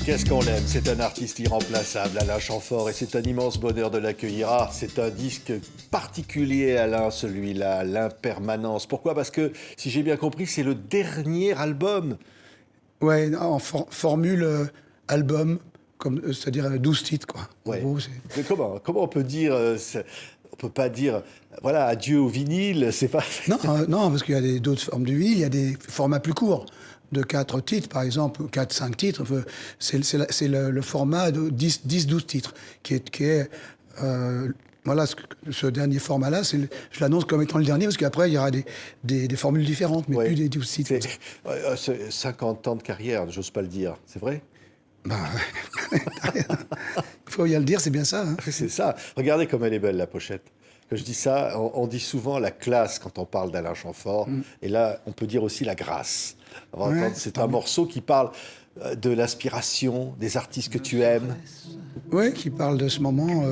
Qu'est-ce qu'on l'aime, c'est un artiste irremplaçable, Alain Chamfort, et c'est un immense bonheur de l'accueillir. Ah, c'est un disque particulier, Alain, celui-là, l'impermanence. Pourquoi? Parce que, si j'ai bien compris, c'est le dernier album. Ouais, en formule album, c'est-à-dire 12 titres, quoi. Ouais. En gros, Mais comment on peut dire on peut pas dire, voilà, adieu au vinyle, c'est pas... Non, parce qu'il y a d'autres formes du vinyle, il y a des formats plus courts, de 4 titres, par exemple, 4-5 titres. C'est le format de 10-12 titres, qui est voilà, ce dernier format-là, je l'annonce comme étant le dernier, parce qu'après, il y aura des formules différentes, mais plus des 12 titres. C'est 50 ans de carrière, j'ose pas le dire, c'est vrai? Bah, il faut bien le dire, c'est bien ça. Hein. C'est ça. Regardez comme elle est belle, la pochette. Quand je dis ça, on dit souvent la classe quand on parle d'Alain Chamfort. Et là, on peut dire aussi la grâce. Ouais, c'est un morceau qui parle de l'inspiration, des artistes que tu aimes. Oui, qui parle de ce moment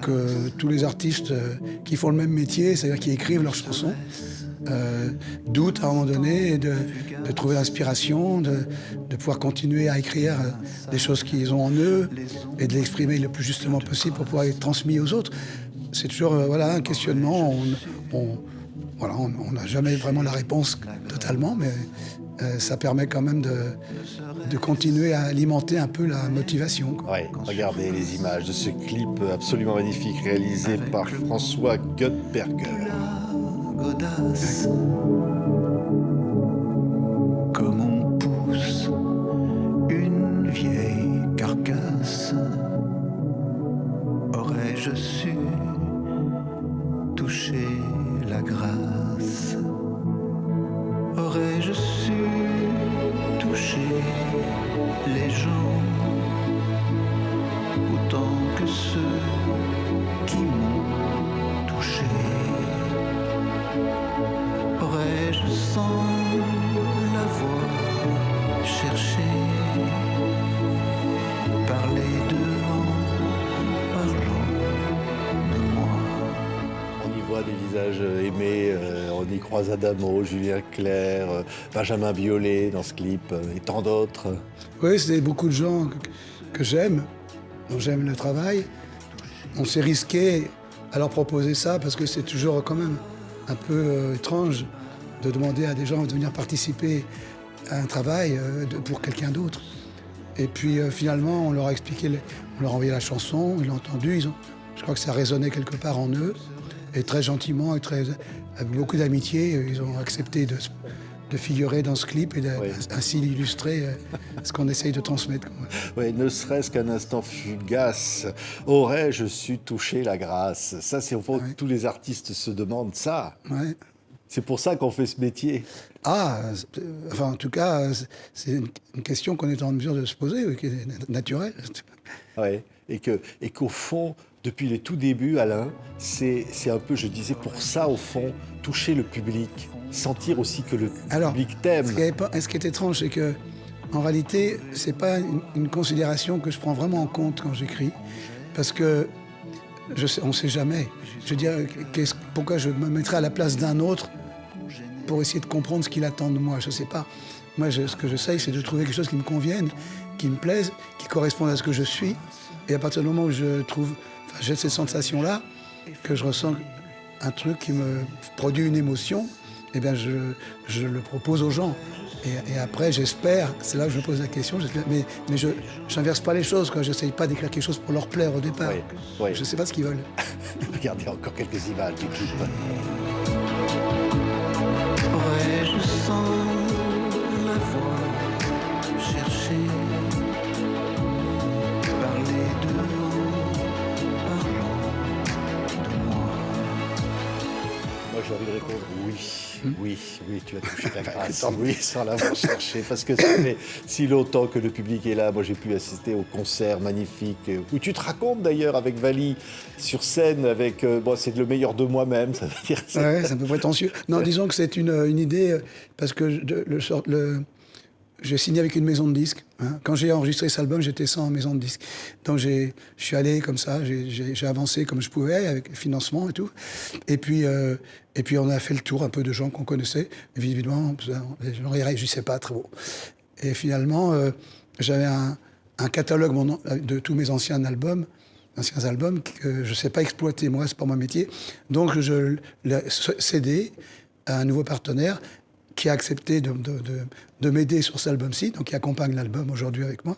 que tous les artistes qui font le même métier, c'est-à-dire qui écrivent leurs chansons, doutent à un moment donné de trouver l'inspiration, de pouvoir continuer à écrire des choses qu'ils ont en eux et de l'exprimer le plus justement possible pour pouvoir être transmis aux autres. C'est toujours voilà, un questionnement. On n'a jamais vraiment la réponse totalement, mais ça permet quand même de continuer à alimenter un peu la motivation. Ouais, regardez les images de ce clip absolument magnifique réalisé par François Göttberger. Godasse, comme on pousse une vieille carcasse, aurais-je su toucher la grâce, aurais-je su toucher les gens autant que ceux qui m'ont touché. Aurais-je sans l'avoir cherché parler d'eux en parlant de moi? On y voit des visages aimés, on y croise Adamo, Julien Clerc, Benjamin Biolay dans ce clip, et tant d'autres. Oui, c'est beaucoup de gens que j'aime, dont j'aime le travail. On s'est risqué à leur proposer ça parce que c'est toujours quand même un peu étrange de demander à des gens de venir participer à un travail pour quelqu'un d'autre. Et puis finalement, on leur a expliqué, on leur a envoyé la chanson, ils l'ont entendue, je crois que ça résonnait quelque part en eux. Et très gentiment, avec beaucoup d'amitié, ils ont accepté de figurer dans ce clip et ainsi illustrer ce qu'on essaye de transmettre. Oui, ne serait-ce qu'un instant fugace, aurais-je su toucher la grâce? Ça, c'est au fond que tous les artistes se demandent ça. Ouais. C'est pour ça qu'on fait ce métier. Enfin, en tout cas, c'est une question qu'on est en mesure de se poser, qui est naturelle. Oui, et qu'au fond, depuis les tout débuts, Alain, c'est un peu, je disais, pour ça, au fond, toucher le public, sentir aussi que le public t'aime. Ce qui est étrange, c'est que, en réalité, c'est pas une considération que je prends vraiment en compte quand j'écris, parce que on ne sait jamais. Je veux dire, pourquoi je me mettrais à la place d'un autre pour essayer de comprendre ce qu'il attend de moi? Je ne sais pas. Moi, ce que j'essaye, c'est de trouver quelque chose qui me convienne, qui me plaise, qui corresponde à ce que je suis. Et à partir du moment où j'ai cette sensation-là, que je ressens un truc qui me produit une émotion, eh bien, je le propose aux gens. Et après, j'espère, c'est là que je me pose la question, mais je n'inverse pas les choses, je n'essaye pas d'écrire quelque chose pour leur plaire au départ. Oui. Je ne sais pas ce qu'ils veulent. Regardez encore quelques images du clip. Aurais-je sans l'avoir cherché parler d'eux en parlant de moi? Moi, j'ai envie de répondre oui. Oui, tu as touché la grâce. Oui, sans l'avoir cherché. Parce que ça fait si longtemps que le public est là. Moi, j'ai pu assister au concert magnifique où tu te racontes d'ailleurs avec Vali sur scène avec... c'est le meilleur de moi-même, ça veut dire... Ouais, c'est un peu prétentieux. Non, disons que c'est une idée parce que j'ai signé avec une maison de disques. Hein. Quand j'ai enregistré cet album, j'étais sans maison de disques. Donc je suis allé comme ça, j'ai avancé comme je pouvais avec le financement et tout. Et puis on a fait le tour un peu de gens qu'on connaissait. Évidemment, les gens ne réagissaient pas trop. Et finalement, j'avais un catalogue de tous mes anciens albums que je ne sais pas exploiter, moi, c'est pas mon métier. Donc, je l'ai cédé à un nouveau partenaire qui a accepté de m'aider sur cet album-ci, donc qui accompagne l'album aujourd'hui avec moi,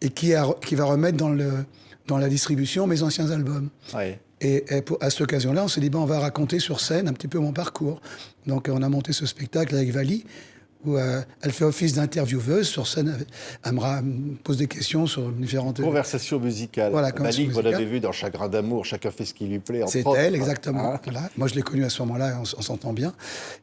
et qui va remettre dans la distribution mes anciens albums. Ouais. Et à cette occasion-là, on s'est dit, on va raconter sur scène un petit peu mon parcours. Donc, on a monté ce spectacle avec Vali, où elle fait office d'intervieweuse sur scène. Elle me pose des questions sur différentes... Conversation musicale. Voilà, conversation Malik, vous musicale. l'avez vu dans Chagrin d'amour, chacun fait ce qui lui plaît. C'est elle, exactement. Hein. Voilà. Moi, je l'ai connue à ce moment-là, on s'entend bien.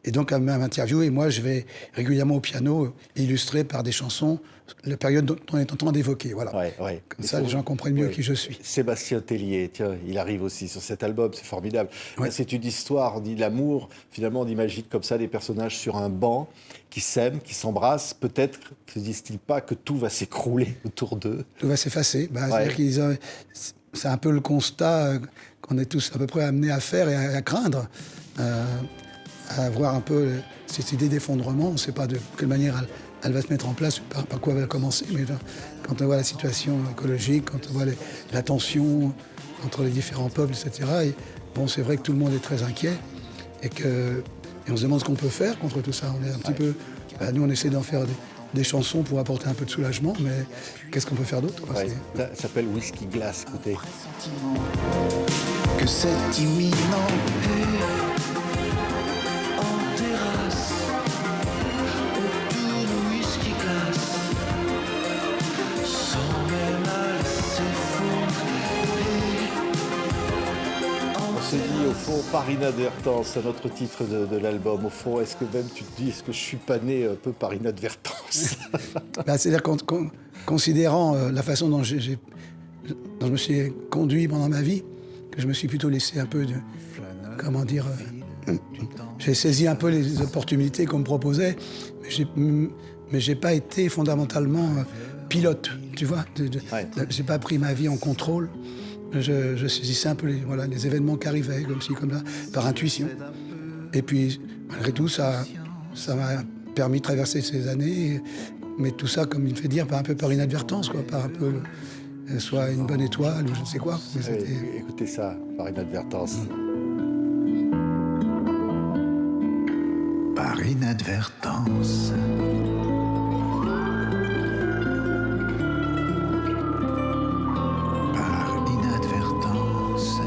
Et donc, elle m'interviewe, et moi, je vais régulièrement au piano, illustré par des chansons, la période dont on est en train d'évoquer. Voilà. Ouais. Comme ça, les gens comprennent mieux qui je suis. Sébastien Tellier, tiens, il arrive aussi sur cet album, c'est formidable. Ouais. Là, c'est une histoire, on dit l'amour, finalement, on imagine comme ça des personnages sur un banc qui s'aiment, qui s'embrassent. Peut-être que ne disent-ils pas que tout va s'écrouler autour d'eux. Tout va s'effacer. C'est-à-dire c'est un peu le constat qu'on est tous à peu près amenés à faire et à craindre, à avoir un peu cette idée d'effondrement. On ne sait pas de quelle manière elle va se mettre en place, par quoi elle va commencer. Mais quand on voit la situation écologique, quand on voit la tension entre les différents peuples, etc., c'est vrai que tout le monde est très inquiet et on se demande ce qu'on peut faire contre tout ça. On est un petit peu... nous, on essaie d'en faire des chansons pour apporter un peu de soulagement, mais qu'est-ce qu'on peut faire d'autre, quoi. Ça s'appelle Whisky Glass, écoutez. Que c'est imminent en terrasse autour de whisky glace sans même la laisser fondre. On se dit, au fond, par inadvertance, c'est notre titre de l'album. Au fond, est-ce que même tu te dis, est-ce que je suis pas né un peu par inadvertance? C'est-à-dire considérant la façon dont je me suis conduit pendant ma vie, que je me suis plutôt laissé un peu j'ai saisi un peu les opportunités qu'on me proposait, mais j'ai pas été fondamentalement pilote, tu vois. J'ai pas pris ma vie en contrôle. Je saisissais un peu les événements qui arrivaient, comme ci, comme là, par intuition. Et puis, malgré tout, ça m'a permis de traverser ces années, mais tout ça, comme il me fait dire, un peu par inadvertance, quoi, par un peu... soit une bonne étoile ou je ne sais quoi. Mais écoutez ça, par inadvertance. Par inadvertance. Par inadvertance.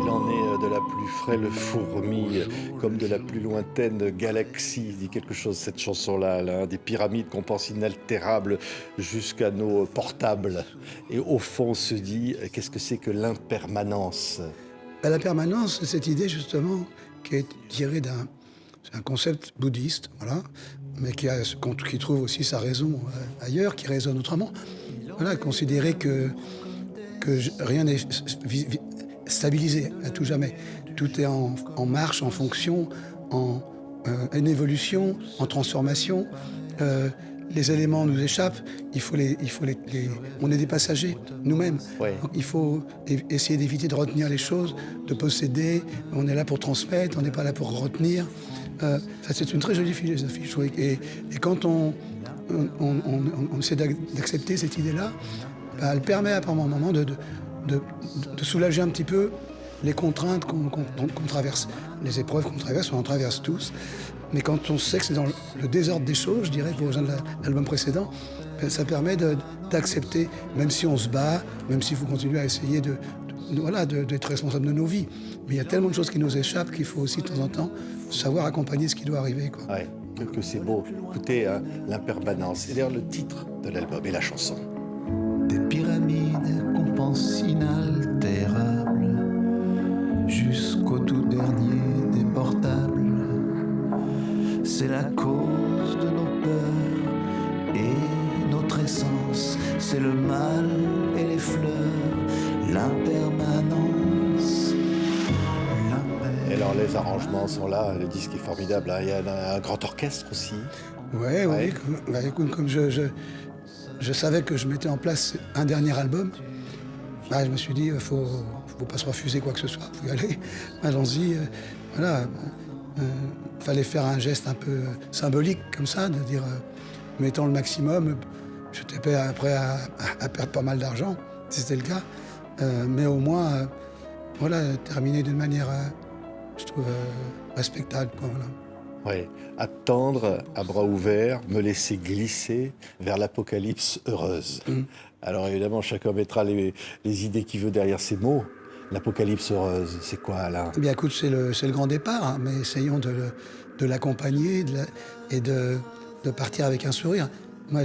Il en est de la plus frêle fourmi, comme de la plus lointaine galaxie, dit quelque chose cette chanson-là, là, des pyramides qu'on pense inaltérables jusqu'à nos portables. Et au fond, on se dit, qu'est-ce que c'est que l'impermanence? La permanence, c'est cette idée justement qui est tirée c'est un concept bouddhiste, voilà, mais qui trouve aussi sa raison ailleurs, qui résonne autrement. Voilà, considérer que rien n'est stabilisé à tout jamais. Tout est en marche, en fonction, en évolution, en transformation. Les éléments nous échappent, on est des passagers, nous-mêmes. Ouais. Donc, il faut essayer d'éviter de retenir les choses, de posséder. On est là pour transmettre, on n'est pas là pour retenir. C'est une très jolie philosophie, je trouve. Et quand on essaie d'accepter cette idée-là, elle permet à un moment de soulager un petit peu les contraintes qu'on traverse. Les épreuves qu'on traverse, on en traverse tous. Mais quand on sait que c'est dans le désordre des choses, je dirais, pour rejoindre l'album précédent, ça permet d'accepter, même si on se bat, même s'il faut continuer à essayer d'être responsable de nos vies. Mais il y a tellement de choses qui nous échappent qu'il faut aussi de temps en temps savoir accompagner ce qui doit arriver, quoi. Ouais, que c'est beau. Écoutez, l'impermanence. Et d'ailleurs, le titre de l'album et la chanson. Des pyramides qu'on pense inaltérables jusqu'au tout dernier des portables. C'est la cause de nos peurs et notre essence. C'est le mal et les fleurs, l'impermanence. Et alors, les arrangements sont là, le disque est formidable. Hein. Il y a un grand orchestre aussi. Ouais. Oui. Comme je savais que je mettais en place un dernier album, je me suis dit, faut pas se refuser quoi que ce soit, faut y aller, allons-y. Voilà. fallait faire un geste un peu symbolique comme ça, de dire mettons le maximum. J'étais prêt à perdre pas mal d'argent, si c'était le cas, mais au moins, voilà, terminer d'une manière, je trouve, respectable, quoi, voilà. Ouais. Attendre à bras ouverts, me laisser glisser vers l'apocalypse heureuse. Alors évidemment, chacun mettra les idées qu'il veut derrière ces mots. L'apocalypse heureuse, c'est quoi, Alain? Eh bien, écoute, c'est le grand départ, hein, mais essayons de l'accompagner et de partir avec un sourire. Moi,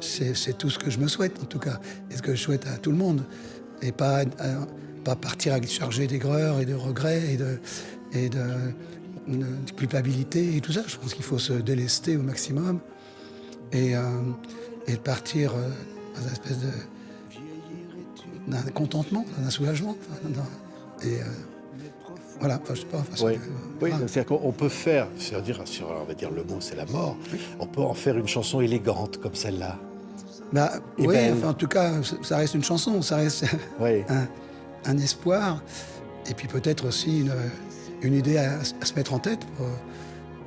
c'est tout ce que je me souhaite, en tout cas, et ce que je souhaite à tout le monde. Et pas partir chargé d'aigreur et de regrets et de culpabilité et tout ça. Je pense qu'il faut se délester au maximum et partir dans une espèce d'un contentement, d'un soulagement. Voilà, enfin, je sais pas. Oui, voilà. c'est-à-dire qu'on peut faire, on va dire le mot, c'est la mort. On peut en faire une chanson élégante comme celle-là. Bah, Et oui, belle. enfin, en tout cas, ça reste une chanson, ça reste Oui. un espoir, et puis peut-être aussi une idée à se mettre en tête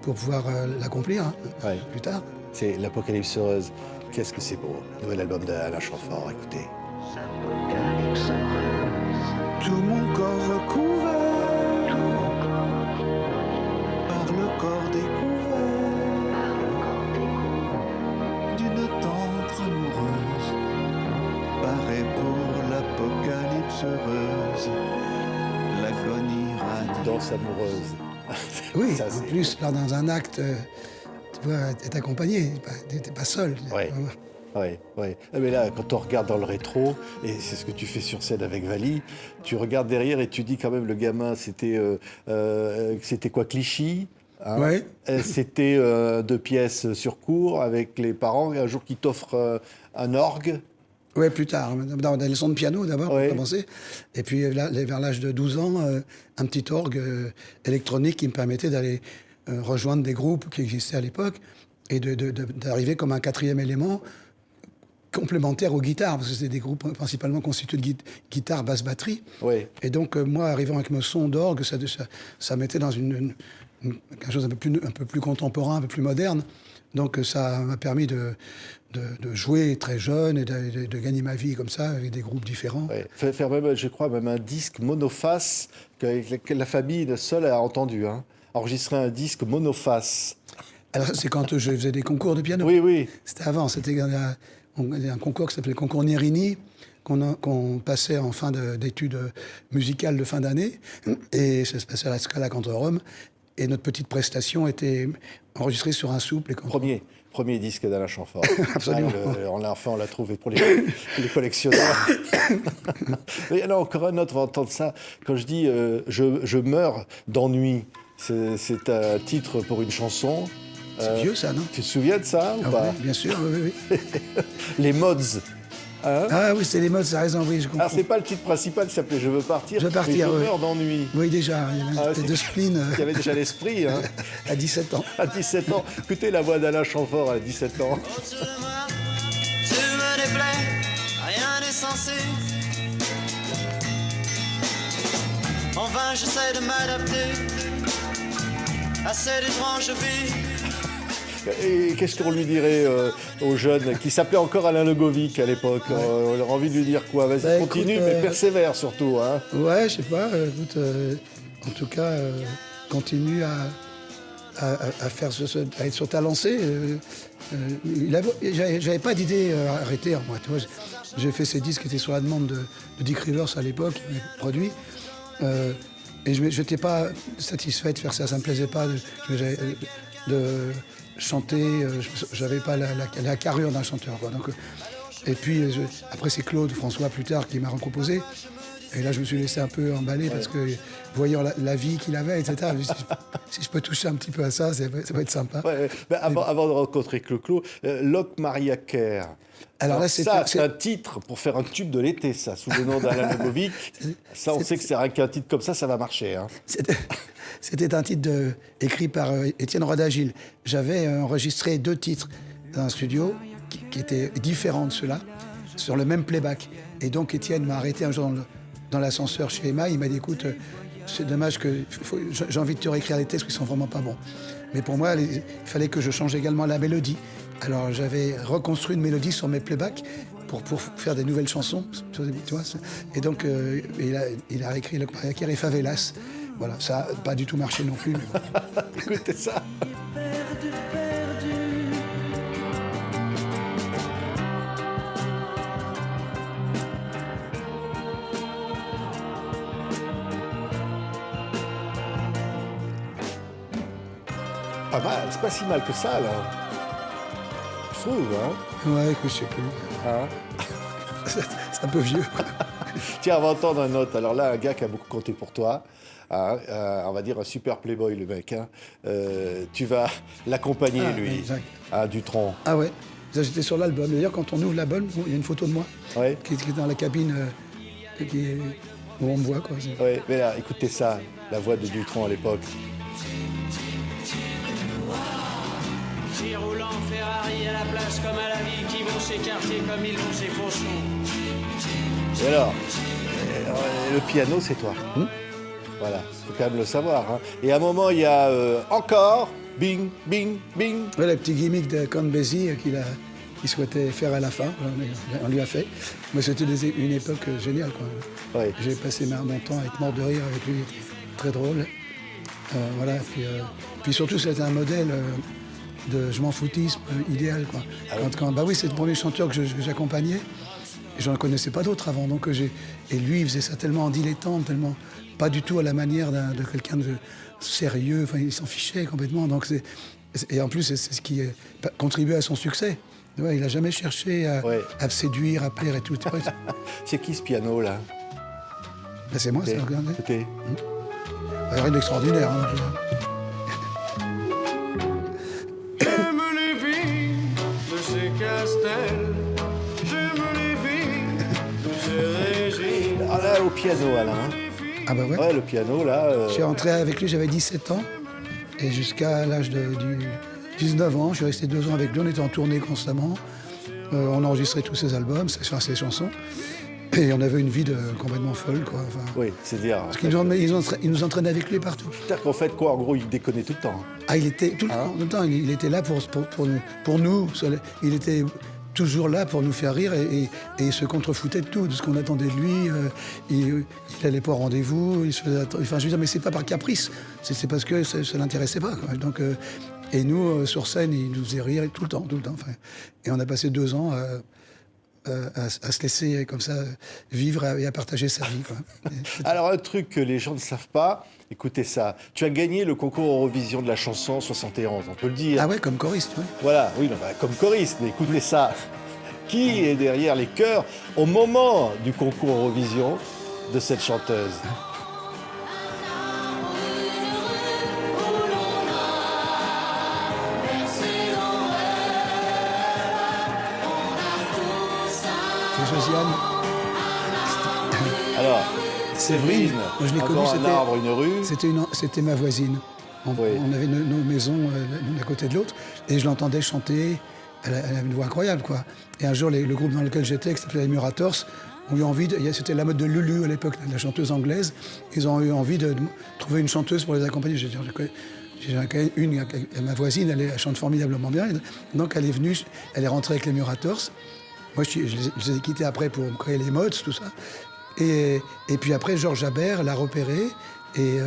pour pouvoir l'accomplir Ouais. plus tard. C'est l'apocalypse heureuse. Qu'est-ce que c'est beau. Nouvel album d'Alain Chamfort, écoutez. Tout mon corps recouvert par le corps découvert d'une tendre amoureuse, paraît pour l'apocalypse heureuse, l'agonie radie. Danse amoureuse. Oui, Ça, en c'est- plus, là, dans un acte, tu vois, t'es accompagné, t'es pas seul. Ouais. Oui. Mais là, quand on regarde dans le rétro, et c'est ce que tu fais sur scène avec Vali, tu regardes derrière et tu dis quand même, le gamin, c'était quoi, Clichy, hein? Ouais. C'était 2 pièces sur cours avec les parents, et un jour qui t'offrent un orgue. Ouais, plus tard, dans des leçons de piano d'abord, Ouais. pour commencer. Et puis, là, vers l'âge de 12 ans, un petit orgue électronique qui me permettait d'aller rejoindre des groupes qui existaient à l'époque et d'arriver comme un 4e élément complémentaire aux guitares, parce que c'était des groupes principalement constitués de guitare, basse, batterie. Ouais. Et donc, moi, arrivant avec mon son d'orgue, ça mettait dans quelque chose un peu plus contemporain, un peu plus moderne. Donc, ça m'a permis de jouer très jeune et de gagner ma vie comme ça, avec des groupes différents. Ouais. Faire même, je crois, même un disque monoface que la famille seule a entendu. Hein. Enregistrer un disque monoface. Alors, ça, c'est quand je faisais des concours de piano. Oui. C'était avant, c'était un concours qui s'appelait le concours Nérini, qu'on passait en fin d'études musicales de fin d'année, et ça se passait à la Scala Cantorum, et notre petite prestation était enregistrée sur un souple. Premier disque d'Alain Chamfort. Absolument. On l'a trouvé pour les collectionneurs. Mais alors, encore un autre va entendre ça. Quand je dis je meurs d'ennui, c'est un titre pour une chanson. C'est vieux, ça, non? Tu te souviens de ça ou Ah pas? oui, bien sûr, oui. Les Mods. Hein? Ah oui, c'était les modes, ça a raison, oui, je comprends. Alors, c'est pas le titre principal qui s'appelait Je veux partir. Je veux partir, mais Je oui. meurs d'ennui. Oui, déjà, il y avait c'est deux spleen Il y avait déjà l'esprit, hein, à 17 ans. à 17 ans. Écoutez la voix d'Alain Chamfort à 17 ans. Autour de moi, tu me déplais, rien n'est censé. En vain, j'essaie de m'adapter à cette étrange vie. Et qu'est-ce qu'on lui dirait aux jeunes qui s'appelaient encore Alain Legovic à l'époque? On aurait envie de lui dire quoi? Vas-y, Bah, continue, écoute, mais persévère surtout. Hein. Ouais, je sais pas, écoute, en tout cas, continue à faire à être sur ta lancée. J'avais pas d'idée arrêtée en moi. Tu vois, j'ai fait ces disques qui étaient sur la demande de Dick Rivers à l'époque, qui m'avait produit. Et je n'étais pas satisfait de faire ça, ça me plaisait pas de chanter, j'avais pas la carrure d'un chanteur, quoi. Donc, et puis après c'est Claude François plus tard qui m'a recomposé. Et là je me suis laissé un peu emballer parce que voyant la vie qu'il avait, etc. Je me suis dit, si je peux toucher un petit peu à ça, ça va être sympa. Ouais. Ben, avant de rencontrer Clo-Clo, Loc Maria Kerr. Alors là, c'est un titre pour faire un tube de l'été, ça, sous le nom d'Alain Legovic. Ça, on sait que c'est rien qu'un titre comme ça va marcher. Hein. C'était un titre écrit par Étienne Roda-Gilles. J'avais enregistré 2 titres dans un studio qui étaient différents de ceux-là, sur le même playback. Et donc Étienne m'a arrêté un jour dans l'ascenseur chez Emma. Il m'a dit, écoute, c'est dommage que j'ai envie de te réécrire les textes qui sont vraiment pas bons. Mais pour moi, il fallait que je change également la mélodie. Alors j'avais reconstruit une mélodie sur mes playbacks pour faire des nouvelles chansons, tu vois. Et donc il a réécrit le Mariah et Favelas. Voilà, ça n'a pas du tout marché non plus. Écoutez ça. Pas mal, c'est pas si mal que ça, là. Je trouve, hein. Ouais, que je sais plus. Hein. C'est un peu vieux, quoi. Tiens, on va entendre un autre. Alors là, un gars qui a beaucoup compté pour toi. Hein, on va dire un super playboy, le mec. Hein. Tu vas l'accompagner, lui, exact. à Dutronc. Ah ouais, ça j'étais sur l'album. D'ailleurs, quand on ouvre l'album, il y a une photo de moi Ouais. qui est dans la cabine où on me voit, quoi. Ouais, mais là, écoutez ça, la voix de Dutronc à l'époque. Qui roulent en Ferrari à la place comme à la vie, qui vont s'écarter comme ils vont s'effoncer. Et alors, le piano, c'est toi. Voilà, faut quand même le savoir. Hein. Et à un moment, il y a encore, bing, bing, bing. Ouais, le petit gimmick de Count Basie qu'il souhaitait faire à la fin, on lui a fait. Mais c'était une époque géniale, quoi. Ouais. J'ai passé mon temps à être mort de rire avec lui, il était très drôle. Voilà, puis surtout, c'était un modèle de je m'en foutisme idéal, quoi. Ah oui. Bah oui, c'est le premier chanteur que j'accompagnais. Et je n'en connaissais pas d'autres avant. Donc et lui, il faisait ça tellement en dilettante, tellement pas du tout à la manière de quelqu'un de sérieux. Enfin, il s'en fichait complètement. Donc et en plus, c'est ce qui contribuait à son succès. Ouais, il n'a jamais cherché à séduire, à plaire et tout. C'est qui ce piano, là? Ben, c'est moi, ça, regardez. Écoutez. Rien d'extraordinaire. Hein, J'aime les vies de ces castels, j'aime les vies de ces régimes. Ah là, au piano, Alain. Hein. Ah bah ouais. Ouais, le piano, là. Je suis rentré avec lui, j'avais 17 ans. Et jusqu'à l'âge du 19 ans, je suis resté 2 ans avec lui. On était en tournée constamment. On enregistrait tous ses albums, ses chansons. Et on avait une vie complètement folle, quoi. Enfin, Oui, c'est-à-dire. parce qu'ils nous entraînaient avec lui partout. C'est-à-dire qu'en fait, quoi, en gros, il déconnait tout le temps. Ah, il était tout le temps, il était là pour nous. Il était toujours là pour nous faire rire et il se contrefoutait de tout, de ce qu'on attendait de lui. Il allait pas au rendez-vous. Enfin, je veux dire, mais c'est pas par caprice. C'est parce que ça l'intéressait pas, quoi. Donc, et nous, sur scène, il nous faisait rire tout le temps. Enfin. Et on a passé 2 ans à se laisser comme ça vivre et à partager sa vie, quoi. Alors, un truc que les gens ne savent pas, écoutez ça. Tu as gagné le concours Eurovision de la chanson 71, on peut le dire. Ah ouais, comme choriste, ouais. Voilà, oui, non, bah, comme choriste, mais écoutez ça. Qui est derrière les chœurs au moment du concours Eurovision de cette chanteuse? C'est Josiane. Alors, Séverine. Moi, je l'ai connue, encore un arbre, une rue. C'était ma voisine. On avait nos maisons l'une à côté de l'autre, et je l'entendais chanter. Elle avait une voix incroyable, quoi. Et un jour, le groupe dans lequel j'étais, qui s'appelait les Murators, ont eu envie, c'était la mode de Lulu à l'époque, la chanteuse anglaise. Ils ont eu envie de trouver une chanteuse pour les accompagner. J'ai ma voisine, elle chante formidablement bien. Donc elle est venue, elle est rentrée avec les Murators. Moi, je les ai quittés après pour créer les mods, tout ça. Et puis après, Georges Habert l'a repérée et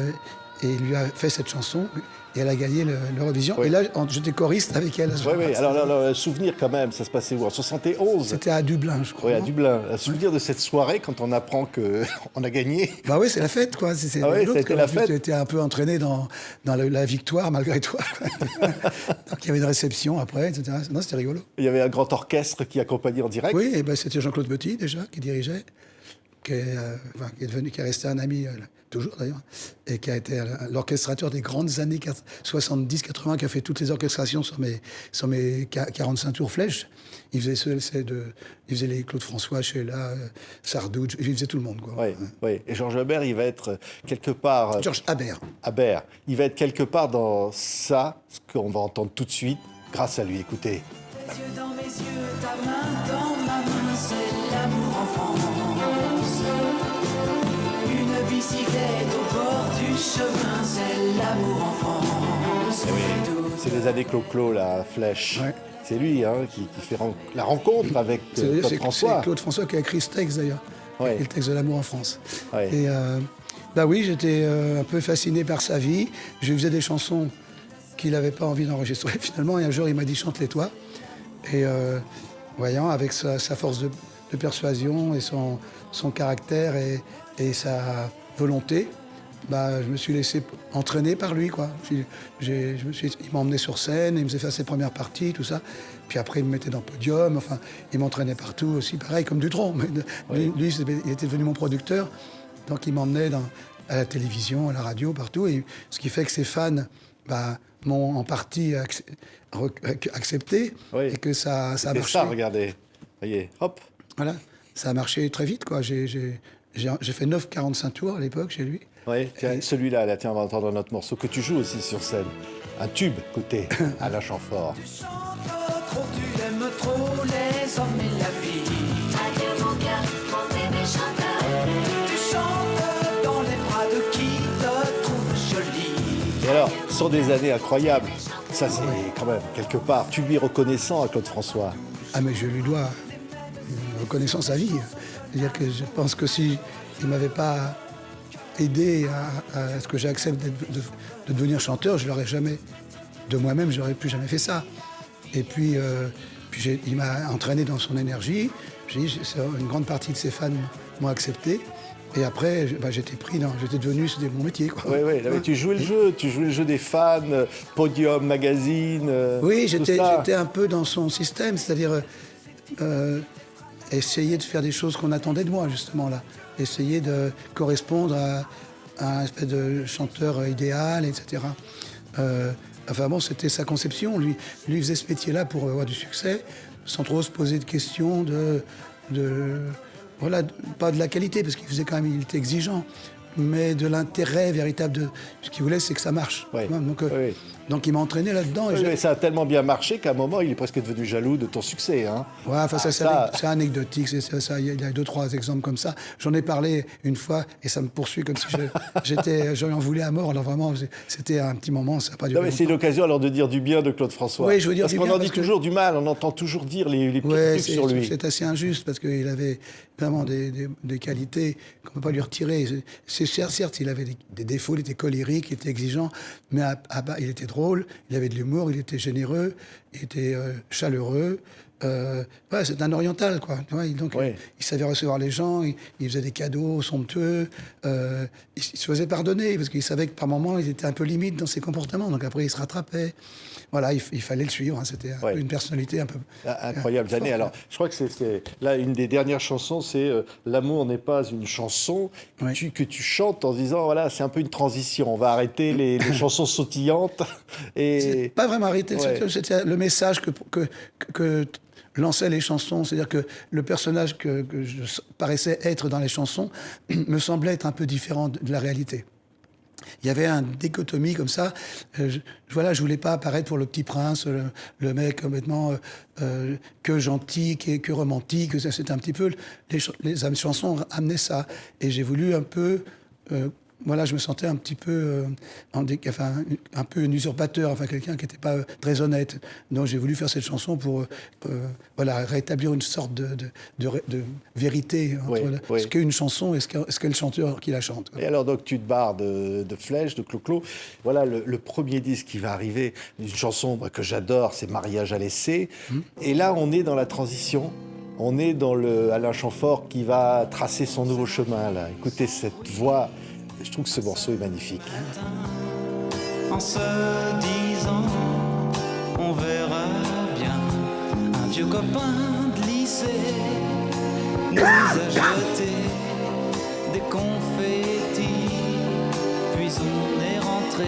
lui a fait cette chanson. Et elle a gagné l'Eurovision. Oui. Et là, j'étais choriste avec elle. Oui. Alors, souvenir quand même, ça se passait où? En 71? C'était à Dublin, je crois. Oui, à Dublin. Un souvenir de cette soirée quand on apprend qu'on a gagné. Bah oui, c'est la fête, quoi. Ah oui, c'était la fête. Tu étais un peu entraîné dans la victoire, malgré toi. Donc il y avait une réception après, etc. Non, c'était rigolo. Il y avait un grand orchestre qui accompagnait en direct. Oui, et ben, c'était Jean-Claude Petit, déjà, qui dirigeait, qui est resté un ami, toujours d'ailleurs, et qui a été l'orchestrateur des grandes années 70-80, qui a fait toutes les orchestrations sur mes 45 tours flèches. Il faisait les Claude François, Sheila, Sardou, il faisait tout le monde, quoi. Oui. Et Georges Habert, il va être quelque part... Georges Habert. Habert. Il va être quelque part dans ça, ce qu'on va entendre tout de suite, grâce à lui. Écoutez. Tes yeux dans mes yeux, ta main dans ma main, c'est l'amour en France. Une bicyclette au bord du l'amour en France. C'est les années Clo-Clo, la Flèche. Ouais. C'est lui qui fait la rencontre avec Claude François. C'est Claude François qui a écrit ce texte d'ailleurs. Ouais. Le texte de l'amour en France. Ouais. Et bah oui, j'étais un peu fasciné par sa vie. Je lui faisais des chansons qu'il n'avait pas envie d'enregistrer finalement. Et un jour, il m'a dit chante-les toi. Et voyant, avec sa force de persuasion et son caractère et sa volonté, bah, je me suis laissé entraîner par lui, quoi. Il m'a emmené sur scène, il me faisait faire ses premières parties, tout ça. Puis après, il me mettait dans le podium, enfin, il m'entraînait partout aussi, pareil, comme Dutronc. Mais lui, il était devenu mon producteur, donc il m'emmenait à la télévision, à la radio, partout. Et ce qui fait que ses fans bah, m'ont en partie accepté et que ça a marché. Ça, regardez. Voyez, hop. Voilà, ça a marché très vite, quoi. J'ai fait 9,45 tours à l'époque chez lui. Oui, celui-là, là, tiens, on va entendre notre morceau que tu joues aussi sur scène. Un tube, côté Alain Chamfort. Tu chantes trop, tu aimes trop les hommes et la vie. Adieu mon cœur, mon bébé chanteur. Tu chantes dans les bras de qui te trouve jolie. Et alors, ce sont des années incroyables. Ça, c'est quand même, quelque part, tu lui reconnaissant à Claude François. Ah, mais je lui dois une reconnaissance à vie. C'est-à-dire que je pense que si il ne m'avait pas aidé à ce que j'accepte de devenir chanteur, je l'aurais jamais, de moi-même, j'aurais plus jamais fait ça. Et puis, il m'a entraîné dans son énergie. Une grande partie de ses fans m'ont accepté. Et après, j'étais devenu, c'était mon métier, quoi. Oui, oui, tu jouais le jeu des fans, Podium, Magazine. Oui, j'étais un peu dans son système, c'est-à-dire essayer de faire des choses qu'on attendait de moi, justement, là. Essayer de correspondre à un espèce de chanteur idéal, etc. Enfin bon, c'était sa conception. Lui faisait ce métier-là pour avoir du succès, sans trop se poser de questions voilà, pas de la qualité, parce qu'il faisait quand même, il était exigeant, mais de l'intérêt véritable de ce qu'il voulait, c'est que ça marche. Ouais. Donc il m'a entraîné là-dedans. Et ça a tellement bien marché qu'à un moment, il est presque devenu jaloux de ton succès. Hein. Ouais, enfin, c'est anecdotique. Il y a 2-3 exemples comme ça. J'en ai parlé une fois et ça me poursuit comme si j'en voulais à mort. Alors vraiment, c'était un petit moment, ça n'a pas duré. Non, mais c'est l'occasion alors de dire du bien de Claude François. Oui, je veux dire parce qu'on en dit toujours du mal, on entend toujours dire les petits trucs sur lui. C'est assez injuste parce qu'il avait vraiment des qualités qu'on ne peut pas lui retirer. Certes, il avait des défauts, il était colérique, il était exigeant, mais il était drôle, il avait de l'humour, il était généreux, il était chaleureux. C'est un oriental, quoi. Donc, il savait recevoir les gens, il faisait des cadeaux somptueux, il se faisait pardonner, parce qu'il savait que par moments, il était un peu limite dans ses comportements, donc après, il se rattrapait. Voilà, il fallait le suivre, hein. C'était une personnalité un peu... Incroyables années. Alors, je crois que c'est là, une des dernières chansons, c'est « L'amour n'est pas une chanson » que tu chantes en disant, voilà, c'est un peu une transition, on va arrêter les chansons sautillantes. C'est pas vraiment arrêter, c'était le message que lançaient les chansons, c'est-à-dire que le personnage que je paraissais être dans les chansons me semblait être un peu différent de la réalité. Il y avait une dichotomie comme ça. Je voulais pas apparaître pour le petit prince, le mec complètement que gentil, que romantique. C'était un petit peu... Les chansons amenaient ça. Et j'ai voulu un peu... je me sentais un petit peu un peu un usurpateur, quelqu'un qui n'était pas très honnête. Donc j'ai voulu faire cette chanson pour rétablir une sorte de vérité entre ce qu'est une chanson et ce qu'est le chanteur qui la chante. Et alors donc tu te barres de Flèche, de Clo-Clo. Voilà le premier disque qui va arriver, une chanson que j'adore, c'est Mariage à l'essai. Et là on est dans la transition. On est dans le Alain Chamfort qui va tracer son nouveau chemin. Là. Écoutez cette voix. Je trouve que ce morceau est magnifique. En se disant, on verra bien. Un vieux copain de lycée nous a jeté des confettis, puis on est rentré.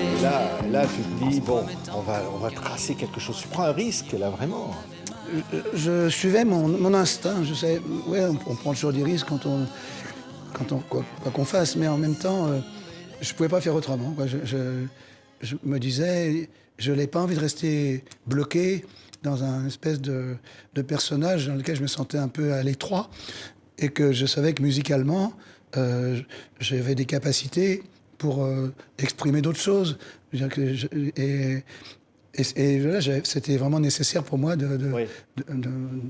Là, tu te dis, bon, on va tracer quelque chose. Tu prends un risque, là, vraiment. Je suivais mon instinct. Je sais, on prend toujours des risques quoi qu'on fasse, mais en même temps, je ne pouvais pas faire autrement. Quoi. Je me disais, je n'avais pas envie de rester bloqué dans un espèce de personnage dans lequel je me sentais un peu à l'étroit, et que je savais que musicalement, j'avais des capacités pour exprimer d'autres choses. Je veux dire que et voilà, c'était vraiment nécessaire pour moi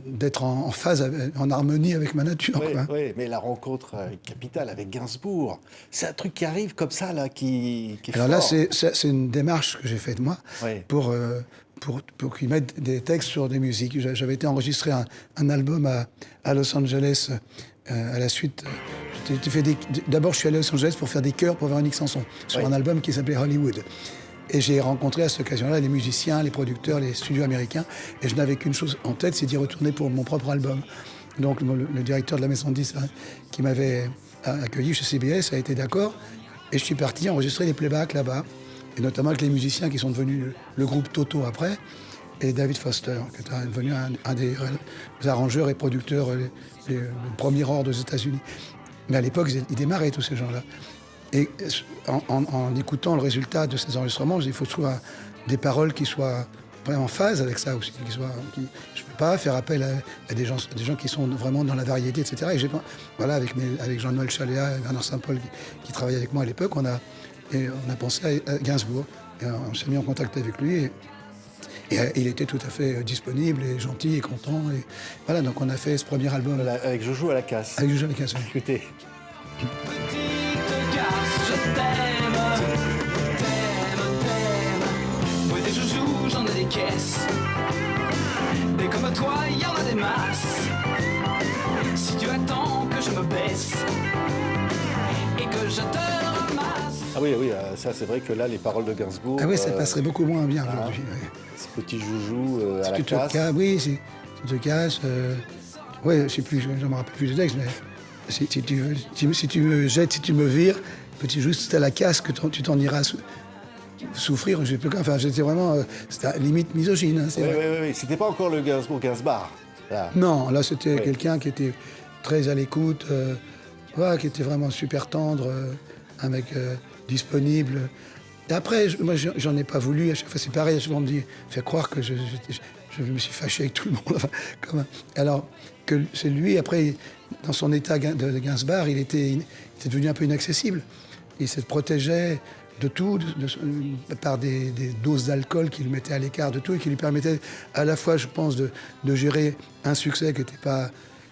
d'être en phase, en harmonie avec ma nature. Oui, Quoi. oui, mais la rencontre capitale avec Gainsbourg, c'est un truc qui arrive comme ça, là, qui est Alors fort. là, c'est une démarche que j'ai faite moi Oui. pour qu'ils mettent des textes sur des musiques. J'avais été enregistrer un album à Los Angeles à la suite. D'abord, je suis allé à Los Angeles pour faire des chœurs pour Véronique Sanson sur Oui. un album qui s'appelait Hollywood. Et j'ai rencontré à cette occasion-là les musiciens, les producteurs, les studios américains. Et je n'avais qu'une chose en tête, c'est d'y retourner pour mon propre album. Donc le directeur de la maison de disques qui m'avait accueilli chez CBS a été d'accord. Et je suis parti enregistrer les playbacks là-bas. Et notamment avec les musiciens qui sont devenus le groupe Toto après. Et David Foster, qui est devenu un des arrangeurs et producteurs le premier ordre aux États-Unis. Mais à l'époque, ils démarraient tous ces gens-là. Et en écoutant le résultat de ces enregistrements, il faut soit des paroles qui soient vraiment en phase avec ça aussi. Je ne peux pas faire appel à des gens qui sont vraiment dans la variété, etc. Et voilà, avec Jean-Noël Chaléa et Bernard Saint-Paul qui travaillaient avec moi à l'époque, on a pensé à Gainsbourg. Et on s'est mis en contact avec lui. Et il était tout à fait disponible et gentil et content. Et voilà, donc on a fait ce premier album. Voilà, avec Jojo à la casse. Avec Jojo à la casse. Écoutez. Petite garce, je t'aime, t'aime. Oui, des joujoux, j'en ai des caisses. Des comme toi, il y en a des masses. Si tu attends que je me baisse et que je te ramasse. Ah oui, ça c'est vrai que là, les paroles de Gainsbourg... Ah oui, ça passerait beaucoup moins bien aujourd'hui. Ouais. Ce petit joujou à la Si tu te casse. casses, oui, si tu te casses... ouais, je sais plus, je ne me rappelle plus le texte, mais si tu me jettes, si tu me vires, petit joujou, c'est à la casse que tu t'en iras souffrir. Enfin, j'étais vraiment... c'était limite misogyne. Hein, c'est vrai. Oui. C'était pas encore le Gainsbourg. Là. Non, là, c'était quelqu'un qui était très à l'écoute, voilà, qui était vraiment super tendre, un mec disponible. Et après, moi, j'en ai pas voulu. À chaque fois, c'est pareil. On me dit, fait croire que je me suis fâché avec tout le monde. Enfin, alors que c'est lui, après, dans son état de Gainsbourg, il était devenu un peu inaccessible. Il se protégeait de tout, par des doses d'alcool qui le mettaient à l'écart de tout et qui lui permettaient à la fois, je pense, de gérer un succès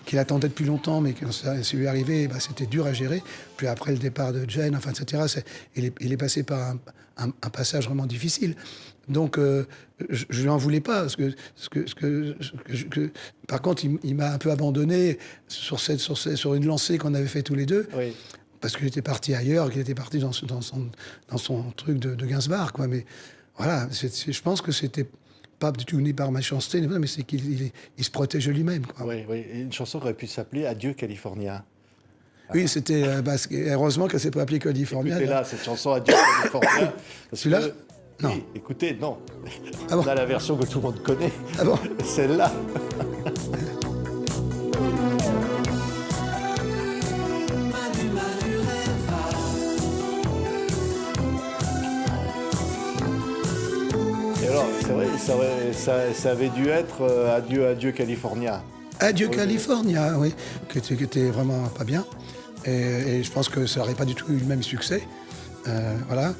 qu'il attendait depuis longtemps, mais quand ça lui arrivait, c'était dur à gérer. Puis après le départ de Jane, enfin, etc., il est passé par un passage vraiment difficile. Donc, je lui en voulais pas. Par contre, il m'a un peu abandonné sur une lancée qu'on avait fait tous les deux. Oui. Parce qu'il était parti ailleurs, qu'il était parti dans son truc de Gainsbourg, quoi. Mais voilà, je pense que c'était pas du tout né par méchanceté, mais c'est qu'il se protège lui-même, quoi. Oui. Une chanson qui aurait pu s'appeler Adieu California. Oui, c'était... heureusement qu'elle ne s'est pas appelée California. Écoutez là, cette chanson Adieu California. Celui-là Non. Oui, écoutez, non. Ah bon? On a la version que tout le monde connaît. Ah bon? Celle-là. C'est vrai, ça avait dû être Adieu California. Adieu California, oui, qui était vraiment pas bien. Et je pense que ça n'aurait pas du tout eu le même succès. Voilà.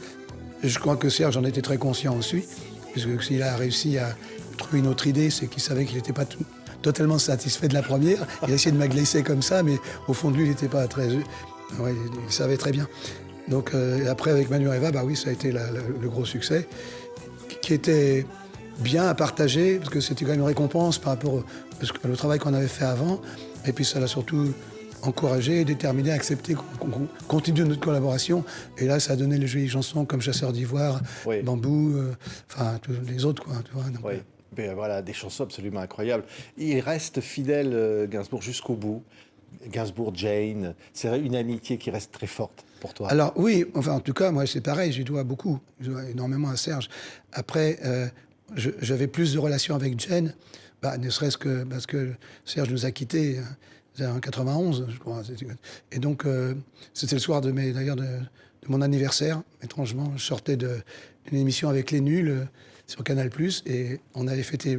Et je crois que Serge en était très conscient aussi, puisque s'il a réussi à trouver une autre idée, c'est qu'il savait qu'il n'était pas totalement satisfait de la première. Il a essayé de m'aglacer comme ça, mais au fond de lui, il n'était pas très... Ouais, il savait très bien. Donc après, avec Manu Eva, oui, ça a été le gros succès, qui était bien à partager, parce que c'était quand même une récompense par rapport au travail qu'on avait fait avant. Et puis ça l'a surtout encouragé, déterminé, accepté qu'on continue notre collaboration. Et là, ça a donné les jolies chansons comme Chasseur d'ivoire, oui. Bambou, enfin tous les autres, quoi. Tu vois, donc, oui. Mais voilà, des chansons absolument incroyables. Il reste fidèle, Gainsbourg, jusqu'au bout. Gainsbourg, Jane, c'est une amitié qui reste très forte pour toi. Alors oui, enfin en tout cas, moi c'est pareil, je dois beaucoup, je dois énormément à Serge. Après, j'avais plus de relations avec Jane, ne serait-ce que parce que Serge nous a quittés en 91, je crois. Et donc, c'était le soir de mon anniversaire. Étrangement, je sortais d'une émission avec Les Nuls sur Canal+, et on avait fêté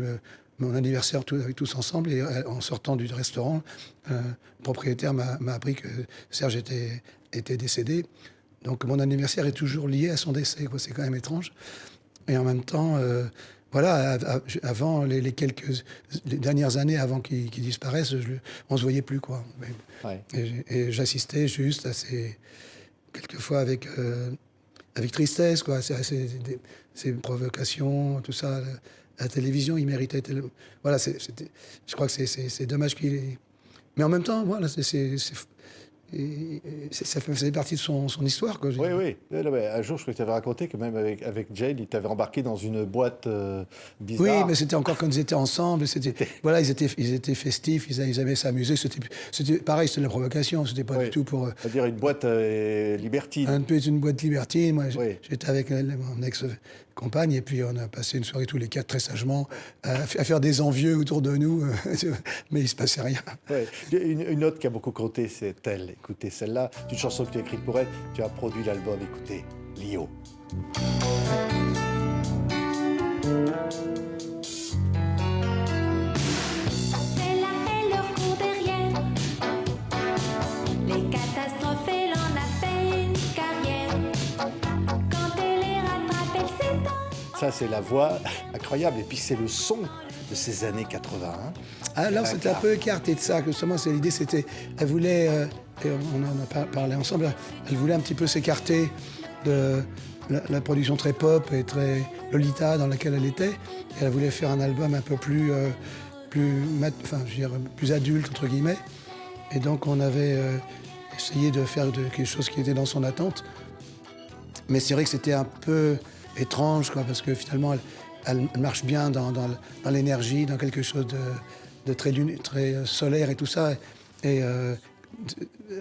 mon anniversaire tous ensemble. Et en sortant du restaurant, le propriétaire m'a appris que Serge était décédé. Donc mon anniversaire est toujours lié à son décès, quoi. C'est quand même étrange. Et en même temps, voilà, avant les dernières années avant qu'il disparaisse, on se voyait plus, quoi. Ouais. Et j'assistais juste à quelquefois avec tristesse, quoi, ces provocations, tout ça. La télévision, il méritait. Voilà, je crois que c'est dommage qu'il ait. Mais en même temps, voilà, ça faisait partie de son histoire, quoi. Oui, oui. Non, mais un jour, je crois que tu avais raconté que même avec Jane, il t'avait embarqué dans une boîte bizarre. Oui, mais c'était encore quand ils étaient ensemble. Voilà, ils étaient festifs, ils aimaient s'amuser. C'était pareil, c'était de la provocation. C'était pas du tout pour. C'est-à-dire une boîte libertine. Un peu une boîte libertine. Moi, Oui. j'étais avec mon ex-compagne et puis on a passé une soirée tous les quatre très sagement à faire des envieux autour de nous, mais il se passait rien. Ouais. Une autre qui a beaucoup compté, c'est elle. Écoutez, celle-là, c'est une chanson que tu as écrite pour elle. Tu as produit l'album, écoutez, Lio. C'est la haine, leur court derrière. Les catastrophes, elle en a fait une carrière. Quand elle les rattrape, elle s'étend. Ça, c'est la voix incroyable. Et puis, c'est le son de ces années 81. Alors c'était un peu écarté de ça, que justement c'est l'idée, c'était, elle voulait, et on en a parlé ensemble, elle voulait un petit peu s'écarter de la production très pop et très Lolita dans laquelle elle était, et elle voulait faire un album un peu plus adulte entre guillemets, et donc on avait essayé de faire quelque chose qui était dans son attente, mais c'est vrai que c'était un peu étrange, quoi, parce que finalement elle marche bien dans l'énergie, dans quelque chose de très solaire et tout ça. Et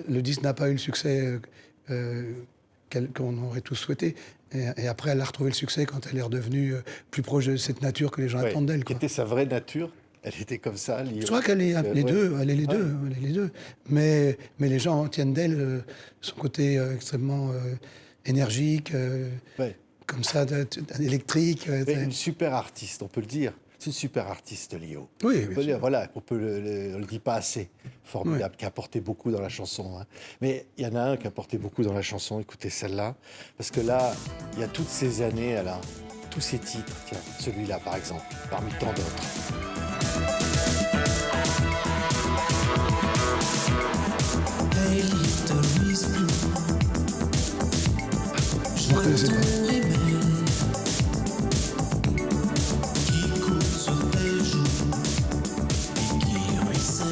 le disque n'a pas eu le succès qu'on aurait tous souhaité. Et après, elle a retrouvé le succès quand elle est redevenue plus proche de cette nature que les gens attendent d'elle, Qui quoi. était sa vraie nature. Elle était comme ça. Je crois qu'elle est les deux. Elle est les deux. Elle est les deux. Mais les gens tiennent d'elle son côté extrêmement énergique, comme ça, électrique. Mais une super artiste, on peut le dire. C'est une super artiste, Lio. Oui, on peut dire, voilà, on le dit pas assez. Formidable, qui a apporté beaucoup dans la chanson. Hein. Mais il y en a un qui a apporté beaucoup dans la chanson. Écoutez celle-là, parce que là, il y a toutes ces années, elle a tous ces titres. Tiens, celui-là, par exemple, parmi tant d'autres. Hey, little Miss Blue. Je ne reconnaissais pas. Qui coule sur tes joues et qui ruisselle.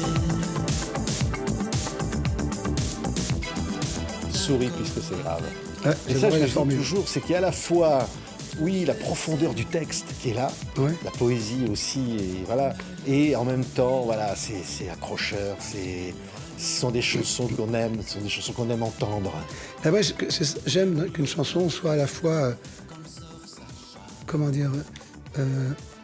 Souris puisque c'est grave. Ouais, Et c'est ça, vrai, je la le dis formule. toujours, c'est qu'il y a à la fois, oui, la profondeur du texte qui est là, Ouais. la poésie aussi, et voilà, et en même temps, voilà, c'est accrocheur, ce sont des chansons qu'on aime, ce sont des chansons qu'on aime entendre. Ah ouais, j'aime qu'une chanson soit à la fois, comment dire,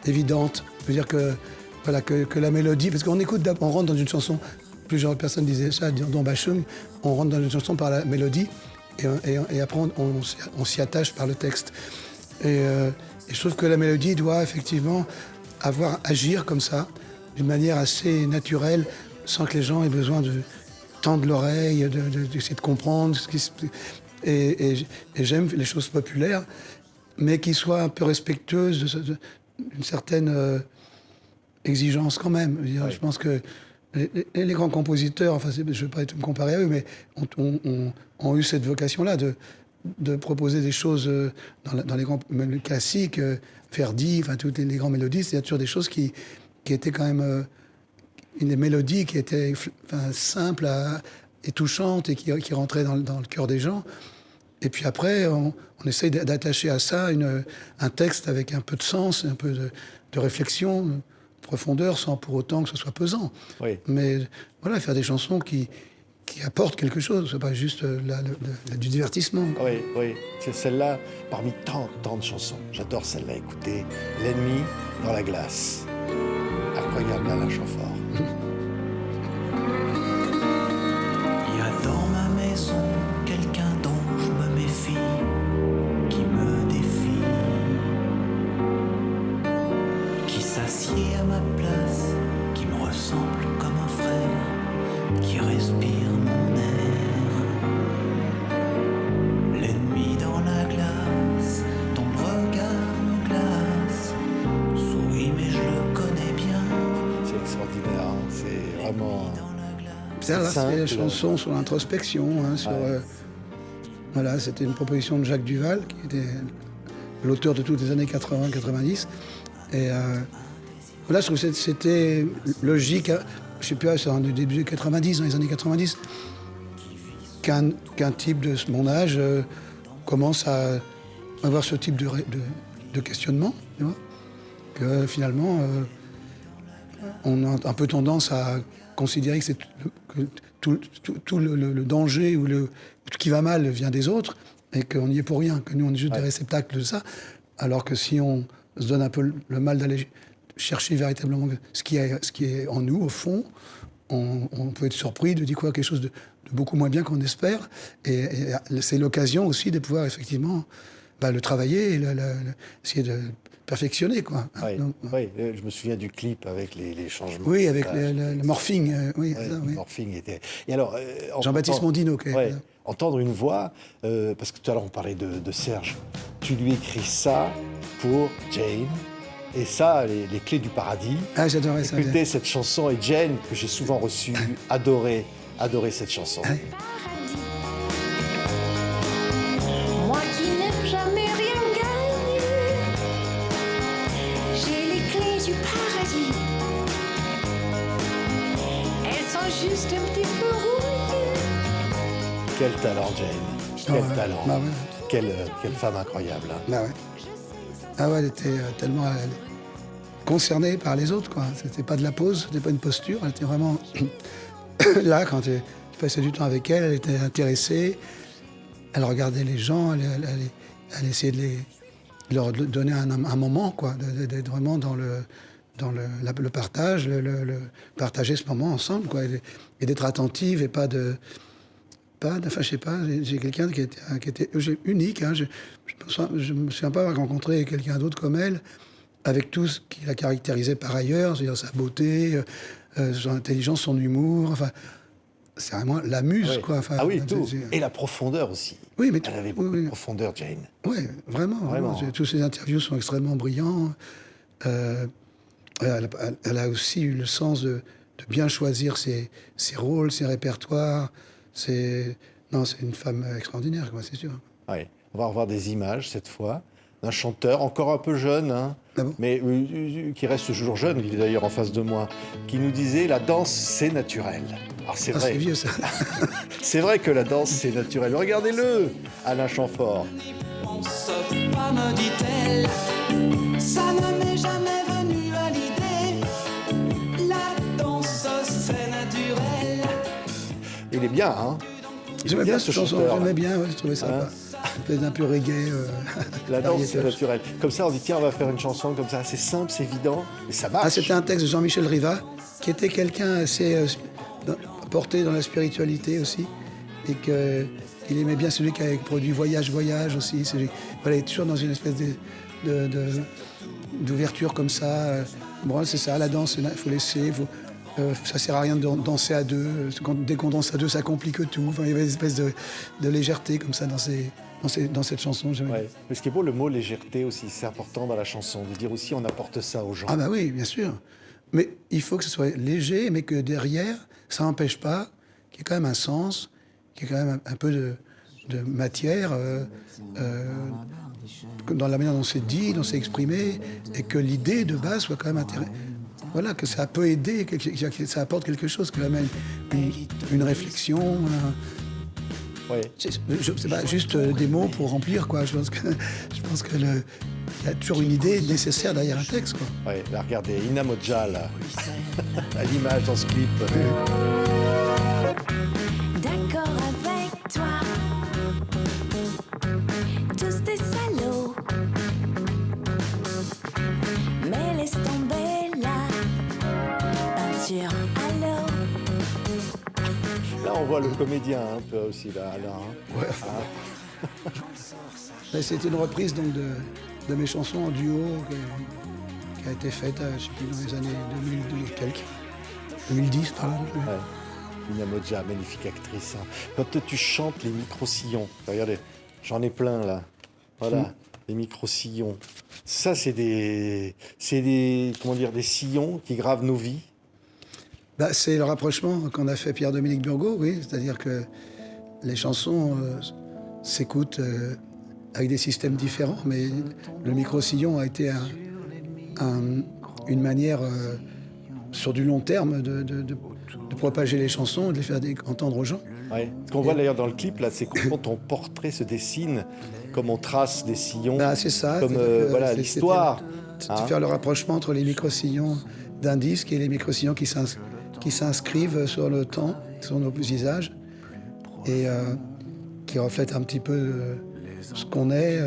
évidente. Je veux dire que, voilà, que la mélodie, parce qu'on écoute, on rentre dans une chanson, plusieurs personnes disaient ça, dont Bachung, on rentre dans une chanson par la mélodie, et après on s'y attache par le texte. Et je trouve que la mélodie doit effectivement agir comme ça, d'une manière assez naturelle, sans que les gens aient besoin de tendre l'oreille, d'essayer de comprendre ce qui se... Et j'aime les choses populaires, mais qui soient un peu respectueuses d'une certaine exigence quand même. Je veux dire, Oui. je pense que les grands compositeurs, enfin, je ne vais pas me comparer à eux, mais ont eu cette vocation-là de proposer des choses dans les grands même classiques, Verdi, enfin toutes les grands mélodies, c'est toujours des choses qui étaient quand même des mélodies qui étaient simples et touchantes et qui rentraient dans le cœur des gens. Et puis après, on essaye d'attacher à ça un texte avec un peu de sens, un peu de réflexion, de profondeur, sans pour autant que ce soit pesant. Oui. Mais voilà, faire des chansons qui apportent quelque chose, c'est pas juste du divertissement. Oui, oui, c'est celle-là, parmi tant de chansons. J'adore celle-là, écoutez, L'ennemi dans la glace. Incroyable, Alain Chamfort. Il y a dans ma maison quelqu'un dont je me méfie, qui me défie, qui s'assied à ma place, qui me ressemble comme un frère, qui respire mon air. Ça, là, c'était des simple. chansons sur l'introspection, hein, sur... voilà, c'était une proposition de Jacques Duval, qui était l'auteur de toutes les années 80-90. Et voilà, je trouve que c'était logique, hein, je ne sais plus, c'est dans le début des 90, dans les années 90, qu'un type de mon âge commence à avoir ce type de questionnement, tu vois, que finalement, on a un peu tendance à considérer que tout le danger ou tout qui va mal vient des autres et qu'on n'y est pour rien, que nous on est juste des réceptacles de ça, alors que si on se donne un peu le mal d'aller chercher véritablement ce qui est en nous, au fond, on peut être surpris de découvrir quelque chose de beaucoup moins bien qu'on espère. Et c'est l'occasion aussi de pouvoir effectivement le travailler et essayer de perfectionner, quoi. Oui, Donc, je me souviens du clip avec les changements. oui, avec le morphing. Oui, Ouais, ça, le oui. morphing était... Et alors, Jean-Baptiste Mondino. Qui est- Ouais, entendre une voix, parce que tout à l'heure on parlait de Serge, tu lui écris ça pour Jane, et ça, les clés du paradis. Ah, j'adorais ça. Écoutez cette chanson, et Jane, que j'ai souvent reçue, adorait cette chanson. Ouais. Moi qui n'aime jamais rien gagner, j'ai les clés du paradis. Elles sont juste un petit peu rouillées. Quel talent, Jane. Quel ouais. talent. Bah ouais. Quelle femme incroyable. Hein. Bah ouais. Ah ouais, elle était tellement concernée par les autres, quoi. C'était pas de la pose, c'était pas une posture, elle était vraiment là quand tu passais du temps avec elle était intéressée, elle regardait les gens, elle essayait de leur donner un moment, quoi, d'être vraiment dans le partage, partager ce moment ensemble, quoi, et d'être attentive et pas de... Enfin, je sais pas, j'ai quelqu'un qui était unique. Hein, je me souviens pas avoir rencontré quelqu'un d'autre comme elle, avec tout ce qui la caractérisait par ailleurs, c'est-à-dire sa beauté, son intelligence, son humour. Enfin, c'est vraiment la muse, Ouais. quoi. Enfin, Ah oui, tout. Et la profondeur aussi. Oui, mais Elle avait beaucoup oui. de profondeur, Jane. Oui, vraiment. Tous ses interviews sont extrêmement brillants. Elle a aussi eu le sens de bien choisir ses rôles, ses répertoires. C'est une femme extraordinaire, quoi, c'est sûr. Ouais. On va revoir des images cette fois d'un chanteur encore un peu jeune, hein, Ah bon mais qui reste toujours jeune. Il est d'ailleurs en face de moi, qui nous disait la danse c'est naturel. Alors c'est Ah, vrai. c'est vieux, ça. C'est vrai que la danse c'est naturel. Regardez-le, Alain Chamfort. Pense pas, me dit-elle, ça ne m'est jamais venu à l'idée. La danse, c'est naturel. Il est bien, hein. Il est J'aimais bien cette chanson, chanteur, j'aimais là. bien, ouais, je trouvais sympa. Peut-être un peu reggae. La danse c'est variété. naturel. Comme ça, on dit tiens, on va faire une chanson comme ça. C'est simple, c'est évident, mais ça marche. Ah, c'était un texte de Jean-Michel Riva, qui était quelqu'un assez porté dans la spiritualité aussi, et qu'il aimait bien celui qui avait produit Voyage, Voyage aussi. Voilà, il est toujours dans une espèce d'ouverture comme ça. Bon, c'est ça, la danse, il faut laisser, ça sert à rien de danser à deux. Dès qu'on danse à deux, ça complique tout. Enfin, il y avait une espèce de légèreté comme ça dans cette chanson. Ouais. Mais ce qui est beau, le mot légèreté aussi, c'est important dans la chanson, de dire aussi on apporte ça aux gens. Ah bah oui, bien sûr. Mais il faut que ce soit léger, mais que derrière, ça n'empêche pas qu'il y ait quand même un sens, qu'il y ait quand même un peu de matière dans la manière dont c'est dit, dont c'est exprimé, et que l'idée de base soit quand même intéressante. Voilà, que ça peut aider, que ça apporte quelque chose, que même une réflexion. Ouais. C'est pas juste des mots pour remplir, quoi. Je pense que il y a toujours une idée nécessaire derrière un texte, quoi. Ouais, là, regardez, Ina Modja, là, à l'image dans ce clip. D'accord avec toi, tous des salauds, mais laisse tomber la peinture à l'eau. Là, on voit le comédien un peu aussi, là, Alain. Hein. Ouais. Ben, c'était une reprise donc, de mes chansons en duo qui a été faite, je sais plus, dans les années 2000 et quelques. 2010, par là. Ouais. Ina Modja, magnifique actrice. Hein. Quand tu chantes les micro-sillons, regardez, j'en ai plein là. Voilà, les micro-sillons. Ça, c'est des, comment dire, des sillons qui gravent nos vies. C'est le rapprochement qu'on a fait Pierre-Dominique Burgot, oui. C'est-à-dire que les chansons s'écoutent avec des systèmes différents, mais le micro-sillon a été une manière, sur du long terme, de propager les chansons, de les faire entendre aux gens. Ouais. Ce qu'on voit d'ailleurs dans le clip, là, c'est comment ton portrait se dessine, comme on trace des sillons, C'est ça. comme voilà, l'histoire. C'était faire le rapprochement entre les micro-sillons d'un disque et les micro-sillons qui s'inscrivent sur le temps, sur nos visages, et qui reflètent un petit peu ce qu'on est.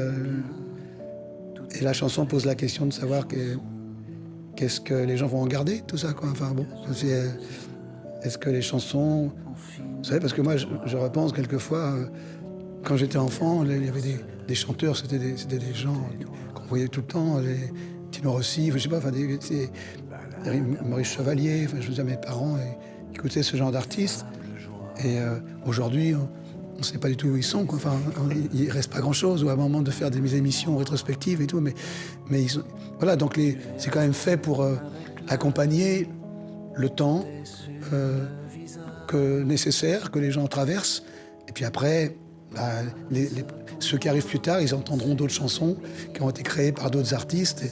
Et la chanson pose la question de savoir qu'est-ce que les gens vont en garder, tout ça, quoi. Enfin bon, est-ce que les chansons... Vous savez, parce que moi, je repense quelquefois, quand j'étais enfant, il y avait des chanteurs, c'était des gens qu'on voyait tout le temps, les Tino Rossi, je sais pas, enfin, Maurice Chevalier, enfin, je veux dire, mes parents écoutaient ce genre d'artistes. Et aujourd'hui, on ne sait pas du tout où ils sont, quoi. Enfin, il ne reste pas grand-chose, ou à un moment de faire des émissions rétrospectives et tout, mais ils sont... Voilà, donc c'est quand même fait pour accompagner le temps nécessaire que les gens traversent. Et puis après, ceux qui arrivent plus tard, ils entendront d'autres chansons qui ont été créées par d'autres artistes.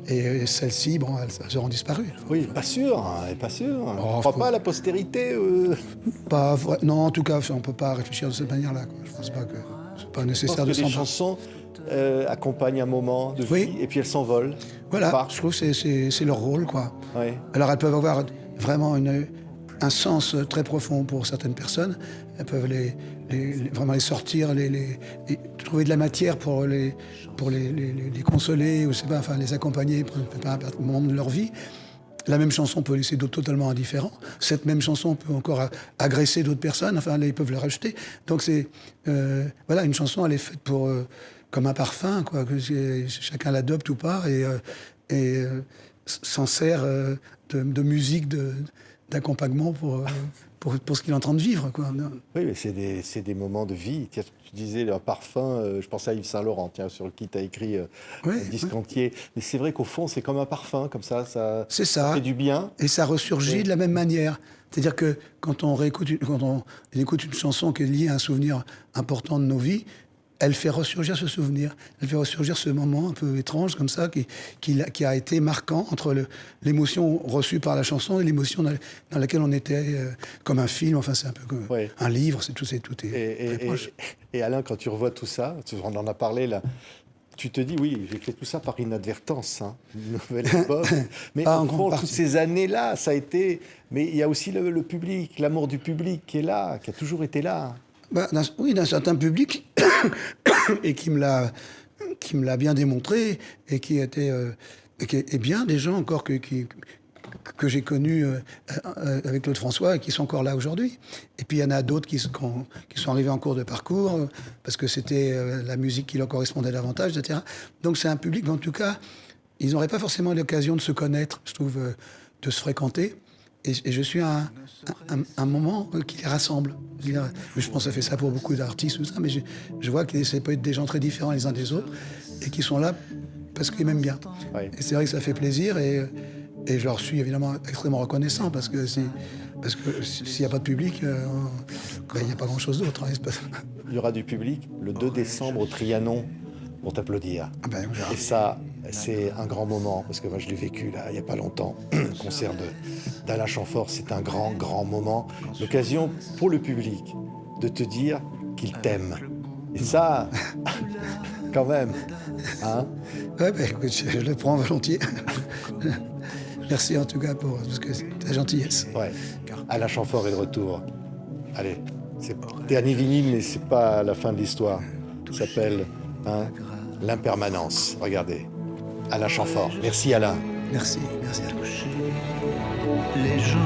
Et celles-ci, bon, elles auront disparu. Oui, pas sûr, hein, pas sûr. On ne croit pas à la postérité. Pas vrai. Non, en tout cas, on ne peut pas réfléchir de cette manière-là, quoi. Je pense pas que c'est pas nécessaire de s'en. Les chansons accompagnent un moment de vie et puis elles s'envolent. Voilà, je trouve que c'est leur rôle, quoi. Oui. Alors elles peuvent avoir vraiment un sens très profond pour certaines personnes. Elles peuvent vraiment les sortir, trouver de la matière pour les consoler, ou je sais pas, enfin les accompagner pour un moment de leur vie. La même chanson peut laisser d'autres totalement indifférents. Cette même chanson peut encore agresser d'autres personnes. Enfin, là, ils peuvent la rajouter. Donc voilà, une chanson, elle est faite comme un parfum, quoi, que chacun l'adopte ou pas, et s'en sert de musique d'accompagnement pour ce qu'il est en train de vivre, quoi. Oui, mais c'est des moments de vie. Tiens, tu disais un parfum, je pensais à Yves Saint-Laurent, tiens, sur qui tu as écrit un disque entier. Mais c'est vrai qu'au fond, c'est comme un parfum, comme ça fait du bien. Et ça ressurgit de la même manière. C'est-à-dire que quand on écoute une chanson qui est liée à un souvenir important de nos vies, elle fait ressurgir ce souvenir, elle fait ressurgir ce moment un peu étrange comme ça, qui a été marquant entre l'émotion reçue par la chanson et l'émotion dans laquelle on était, comme un film, enfin c'est un peu comme un livre, tout est très proche. Et Alain, quand tu revois tout ça, on en a parlé là, tu te dis, oui, j'ai fait tout ça par inadvertance, hein, une nouvelle époque. Mais au fond, toutes ces années-là, ça a été... Mais il y a aussi le public, l'amour du public qui est là, qui a toujours été là. Oui, d'un certain public, et qui me l'a bien démontré, et qui était et bien des gens encore que j'ai connus avec Claude François et qui sont encore là aujourd'hui. Et puis il y en a d'autres qui sont arrivés en cours de parcours parce que c'était la musique qui leur correspondait davantage, etc. Donc c'est un public, en tout cas, ils n'auraient pas forcément l'occasion de se connaître, je trouve, de se fréquenter. Et je suis à un moment qui les rassemble. Je pense que ça fait ça pour beaucoup d'artistes, tout ça, mais je vois que ça peut être des gens très différents les uns des autres et qui sont là parce qu'ils m'aiment bien. Oui. Et c'est vrai que ça fait plaisir et je leur suis évidemment extrêmement reconnaissant parce que s'il n'y a pas de public, il n'y a pas grand-chose d'autre. Hein, il y aura du public le 2 décembre au Trianon pour t'applaudir. Et ça, c'est un grand moment, parce que moi je l'ai vécu là, il n'y a pas longtemps, le concert d'Alain Chamfort, c'est un grand, grand moment. L'occasion pour le public de te dire qu'il t'aime. Et ça, quand même. Hein? Écoute, je le prends volontiers. Merci en tout cas pour ta gentillesse. Ouais. Alain Chamfort est de retour. Allez, c'est dernier vinyle, mais c'est pas la fin de l'histoire. Ça s'appelle L'Impermanence. Regardez. Alain Chamfort. Merci Alain. Merci à toi. Les gens